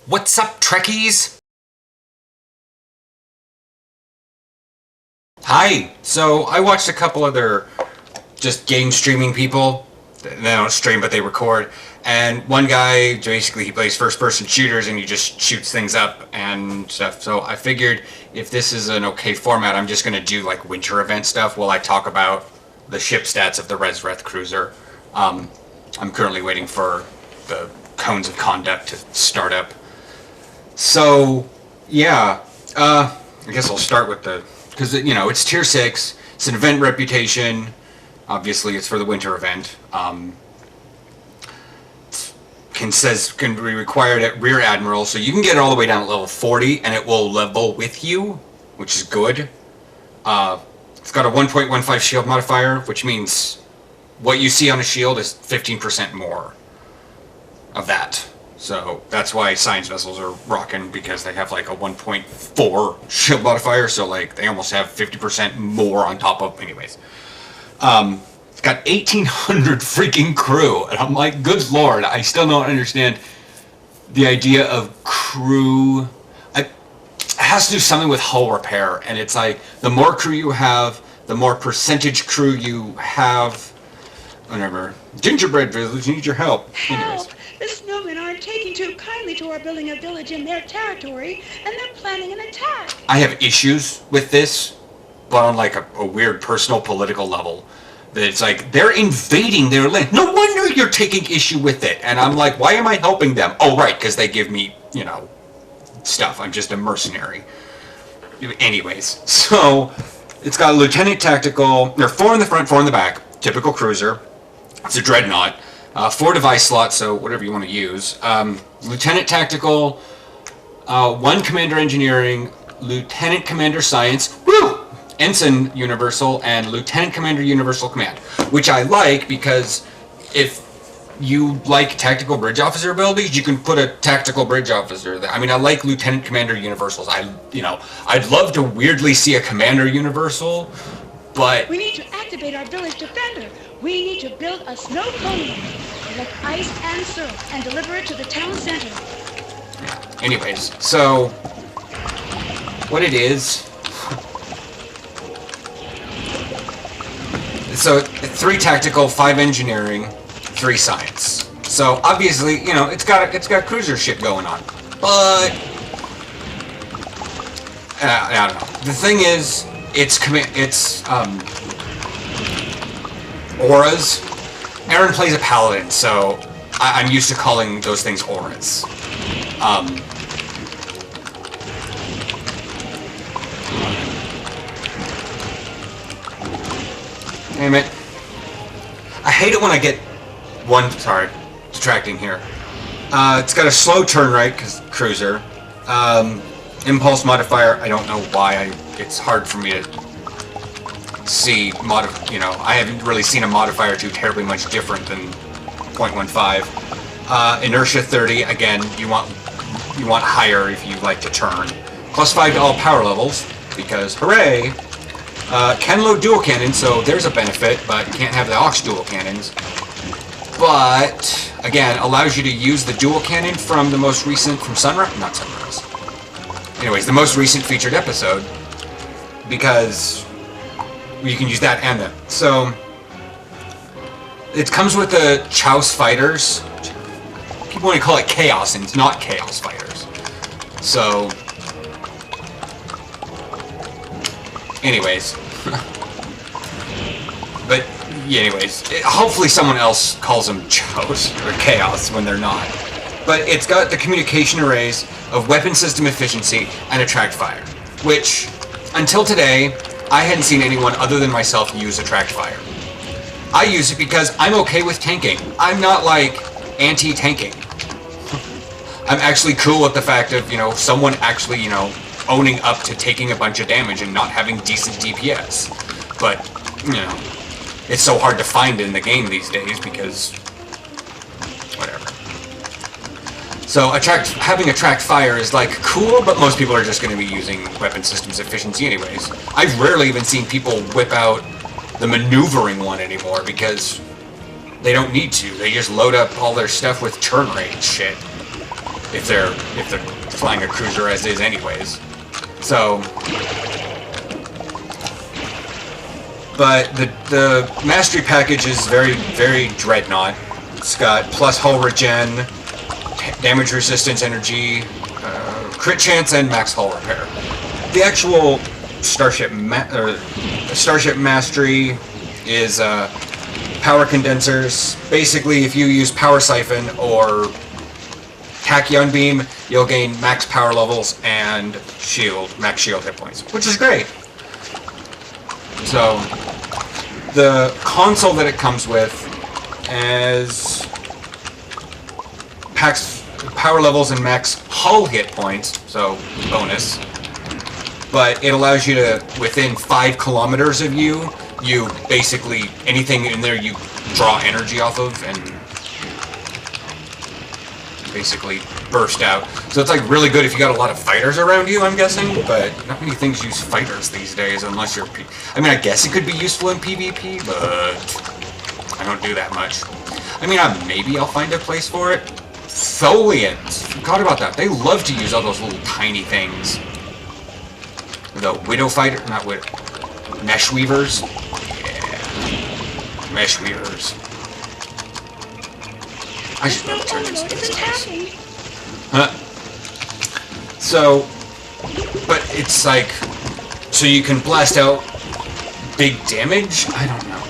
What's up, Trekkies? Hi! So, I watched a couple other just game streaming people. They don't stream, but they record. And one guy, basically, he plays first-person shooters and he just shoots things up and stuff. So I figured if this is an okay format, I'm just going to do like winter event stuff while I talk about the ship stats of the Rezreth cruiser. I'm currently waiting for the cones of conduct to start up. So, yeah, I guess I'll start with because, it's tier 6, it's an event reputation, obviously it's for the winter event, can be required at Rear Admiral, so you can get it all the way down to level 40, and it will level with you, which is good. It's got a 1.15 shield modifier, which means what you see on a shield is 15% more of that. So that's why science vessels are rocking, because they have like a 1.4 shield modifier, so like they almost have 50% more on top of. Anyways, it's got 1,800 freaking crew, and I'm like, good lord, I still don't understand the idea of crew. It has to do something with hull repair, and it's like the more crew you have, the more percentage crew you have. Whatever. Gingerbread village need your help. Anyways. The snowmen aren't taking too kindly to our building a village in their territory, and they're planning an attack. I have issues with this, but on like a weird personal political level. That it's like, they're invading their land. No wonder you're taking issue with it. And I'm like, why am I helping them? Oh, right, because they give me, stuff. I'm just a mercenary. Anyways, so it's got a Lieutenant Tactical. There are 4 in the front, 4 in the back. Typical cruiser. It's a dreadnought. 4 device slots, so whatever you want to use. Lieutenant Tactical, 1 Commander Engineering, Lieutenant Commander Science, woo! Ensign Universal, and Lieutenant Commander Universal Command. Which I like, because if you like Tactical Bridge Officer abilities, you can put a Tactical Bridge Officer there. I mean, I like Lieutenant Commander Universals. I'd love to weirdly see a Commander Universal, but... We need to activate our village defender. We need to build a snow cone, collect ice and syrup, and deliver it to the town center. Yeah. Anyways, so what it is... So 3 tactical, 5 engineering, 3 science. So obviously, it's got cruiser shit going on, but I don't know. The thing is, it's auras. Aaron plays a paladin, so I'm used to calling those things auras. Damn it. I hate it when I get distracting here. It's got a slow turn right, because cruiser. Impulse modifier, I don't know why. It's hard for me to see I haven't really seen a modifier too terribly much different than 0.15. Inertia 30, again, you want higher if you like to turn. +5 to all power levels, because hooray! Can load dual cannons, so there's a benefit, but you can't have the aux dual cannons. But, again, allows you to use the dual cannon from the most recent, from Sunrise? Not Sunrise. Anyways, the most recent featured episode, because you can use that and that. So, it comes with the Chouse Fighters. People want to call it Chaos, and it's not Chaos Fighters. So, anyways. But, anyways, hopefully someone else calls them Chouse or Chaos when they're not. But it's got the communication arrays of weapon system efficiency and attract fire, which, until today, I hadn't seen anyone other than myself use attract fire. I use it because I'm okay with tanking. I'm not like anti-tanking. I'm actually cool with the fact of, someone actually, owning up to taking a bunch of damage and not having decent DPS. But, it's so hard to find in the game these days because whatever. So having attract fire is like cool, but most people are just going to be using weapon systems efficiency anyways. I've rarely even seen people whip out the maneuvering one anymore because they don't need to. They just load up all their stuff with turn rate shit. if they're flying a cruiser as is anyways. So, but the mastery package is very dreadnought. It's got plus hull regen, damage resistance, energy, crit chance, and max hull repair. The actual starship mastery is power condensers. Basically, if you use power siphon or tachyon beam, you'll gain max power levels and max shield hit points, which is great. So the console that it comes with is packs power levels and max hull hit points, so bonus. But it allows you to, within 5 kilometers of you basically, anything in there you draw energy off of and basically burst out. So it's like really good if you got a lot of fighters around you, I'm guessing, but not many things use fighters these days unless you're I mean, I guess it could be useful in PvP, but I don't do that much. I mean, maybe I'll find a place for it. Tholians, forgot about that. They love to use all those little tiny things. The Widow Fighter, not Widow, Mesh Weavers. Yeah, Mesh Weavers. I should probably turn these things off. Huh. So, but it's like, so you can blast out big damage? I don't know.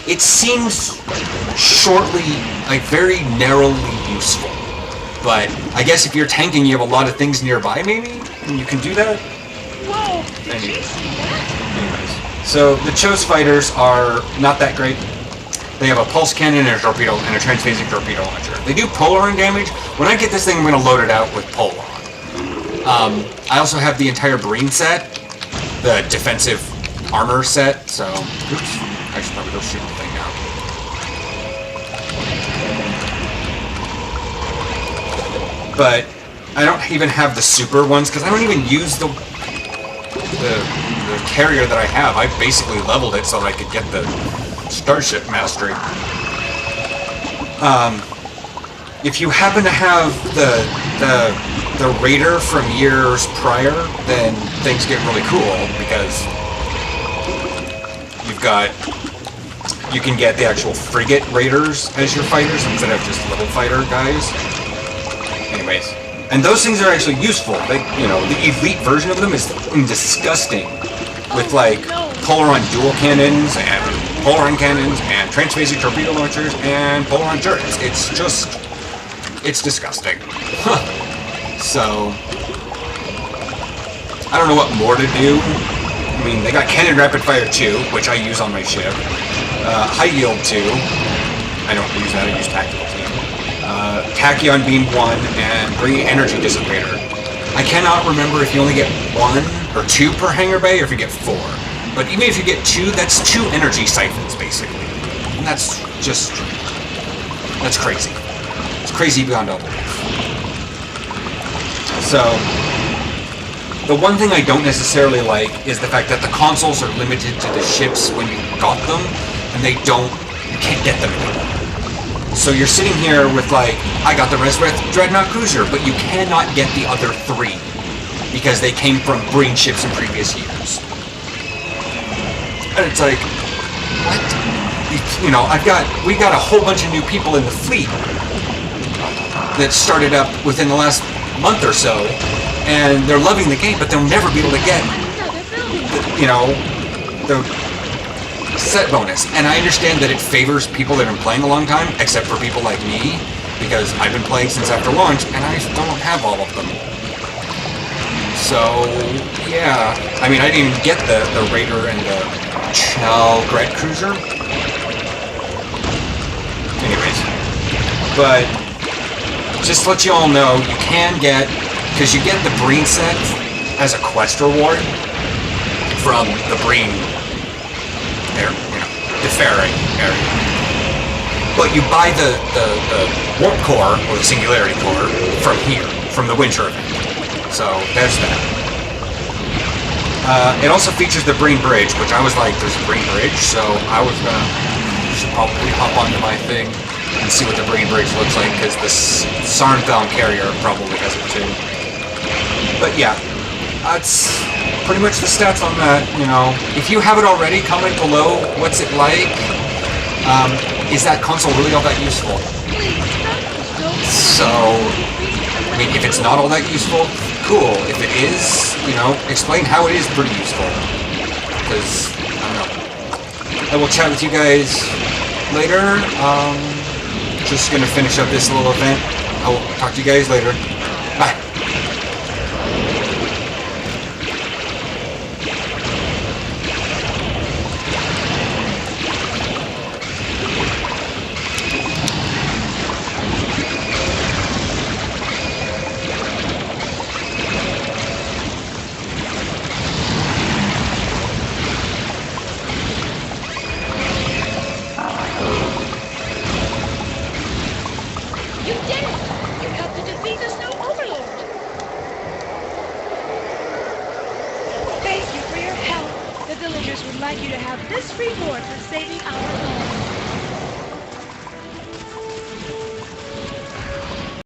It seems shortly, like very narrowly useful. But I guess if you're tanking, you have a lot of things nearby, maybe? And you can do that? Whoa! Anyways, so the Chose fighters are not that great. They have a pulse cannon and a torpedo and a transphasic torpedo launcher. They do polaron damage. When I get this thing, I'm going to load it out with polaron. I also have the entire Breen set, the defensive armor set. So, oops, I should probably go shoot the thing now. But I don't even have the super ones because I don't even use the carrier that I have. I basically leveled it so that I could get the Starship Mastery. If you happen to have the Raider from years prior, then things get really cool because you can get the actual frigate Raiders as your fighters instead of just little fighter guys. Anyways, and those things are actually useful. They, the elite version of them is disgusting, with like polaron dual cannons and polaron cannons and transphasic torpedo launchers and polaron turrets. It's disgusting. So I don't know what more to do. I mean, they got cannon rapid fire 2, which I use on my ship. High yield 2. I don't use that. I use tactical team. Tachyon beam 1 and bring energy dissipator. I cannot remember if you only get 1 or 2 per hangar bay or if you get 4. But even if you get 2, that's 2 energy siphons basically. And that's crazy. It's crazy beyond all belief. So the one thing I don't necessarily like is the fact that the consoles are limited to the ships when you got them, and you can't get them anymore. So you're sitting here with like, I got the Rezreth Dreadnought Cruiser, but you cannot get the other 3 because they came from Breen ships in previous years. And it's like, what? We got a whole bunch of new people in the fleet that started up within the last month or so, and they're loving the game, but they'll never be able to get the set bonus. And I understand that it favors people that have been playing a long time, except for people like me, because I've been playing since after launch, and I don't have all of them. So, yeah. I mean, I didn't even get the Raider and the Chalgret Cruiser. Anyways. But just to let you all know, you can get, because you get the Breen set as a quest reward from the Breen deferring area. But you buy the Warp Core, or the Singularity Core, from here, from the Winter event. So, there's that. It also features the Breen Bridge, which I was like, there's a Breen Bridge, so I should probably hop onto my thing. and see what the brain bridge looks like, because the Sarnbound carrier probably has it too. But yeah, that's pretty much the stats on that, you know. If you have it already, comment below, what's it like? Is that console really all that useful? So, I mean, if it's not all that useful, cool. If it is, you know, explain how it is pretty useful. Because, I don't know. I will chat with you guys later. Just gonna finish up this little event. I will talk to you guys later. Bye. You did it! You helped to defeat the Snow Overlord! Thank you for your help. The villagers would like you to have this reward for saving our home.